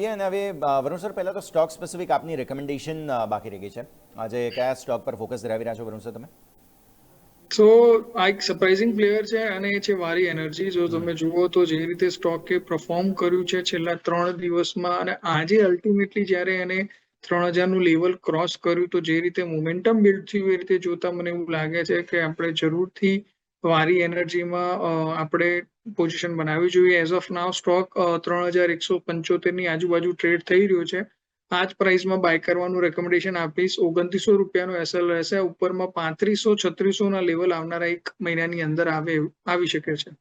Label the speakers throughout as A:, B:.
A: આપીએ અને હવે વરુણ સર પહેલાં તો સ્ટોક સ્પેસિફિક આપની રેકમેન્ડેશન બાકી રહી ગઈ છે. આજે કયા સ્ટોક પર ફોકસ ધરાવી રહ્યા છો વરુણ સર તમે?
B: તો આ એક સરપ્રાઇઝિંગ પ્લેયર છે અને એ છે વારી એનર્જી. જો તમે જુઓ તો જે રીતે સ્ટોકે પરફોર્મ કર્યું છે છેલ્લા 3 દિવસમાં અને આજે અલ્ટિમેટલી જ્યારે એને 3000નું લેવલ ક્રોસ કર્યું તો જે રીતે મોમેન્ટમ બિલ્ડ થયું એ રીતે જોતા મને એવું લાગે છે કે આપણે જરૂરથી વારી એનર્જીમાં આપણે પોઝિશન બનાવવી જોઈએ. એઝ ઓફ નાવ સ્ટોક 3175ની આજુબાજુ ટ્રેડ થઈ રહ્યો છે. આ જ પ્રાઇસમાં બાય કરવાનું રેકમેન્ડેશન આપીશ. 2900 રૂપિયાનો એસએલ રહેશે. ઉપરમાં 3500-3600ના લેવલ આવનારા 1 મહિનાની અંદર આવી શકે છે.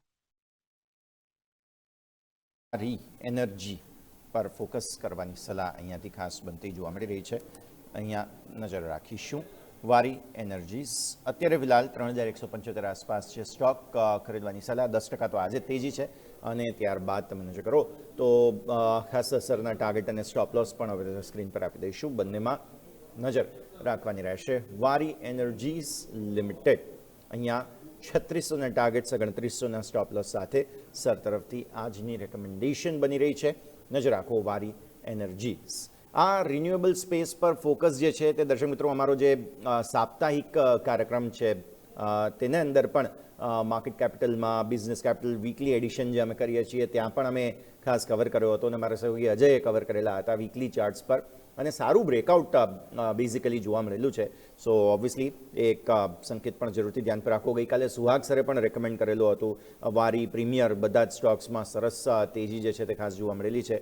A: વારી એનર્જી પર ફોકસ કરવાની સલાહ અહીંયાથી ખાસ બનતી જોવા મળી રહી છે. અહીંયા નજર રાખીશું. વારી એનર્જીસ અત્યારે ફિલહાલ 3175 આસપાસ છે. સ્ટોક ખરીદવાની સલાહ. 10% તો આજે તેજી છે અને ત્યારબાદ તમે નજર કરો તો ખાસ અસરના ટાર્ગેટ અને સ્ટોપ લોસ પણ હવે સ્ક્રીન પર આપી દઈશું. બંનેમાં નજર રાખવાની રહેશે. વારી એનર્જીસ લિમિટેડ અહીંયા 3600ના ટાર્ગેટ 2900ના સ્ટોપ લોસ સાથે સર તરફથી આજની રેકમેન્ડેશન બની રહી છે. નજર રાખો વારી એનર્જીસ. આ રિન્યુએબલ સ્પેસ પર ફોકસ જે છે તે દર્શક મિત્રો અમારો જે સાપ્તાહિક કાર્યક્રમ છે તેના અંદર પણ માર્કેટ કેપિટલમાં બિઝનેસ કેપિટલ વીકલી એડિશન જે અમે કરીએ છીએ ત્યાં પણ અમે ખાસ કવર કર્યો હતો અને મારા સહયોગી અજયે કવર કરેલા હતા વીકલી ચાર્ટ્સ પર અને સારું બ્રેકઆઉટ બેઝિકલી જોવા મળેલું છે. સો ઓબ્વિયસલી એક સંકેત પણ જરૂરથી ધ્યાન પર રાખો. ગઈકાલે સુહાગ સરે પણ રેકમેન્ડ કરેલું હતું વારી પ્રીમિયર બધા જ સ્ટોક્સમાં સરસ તેજી જે છે તે ખાસ જોવા મળેલી છે.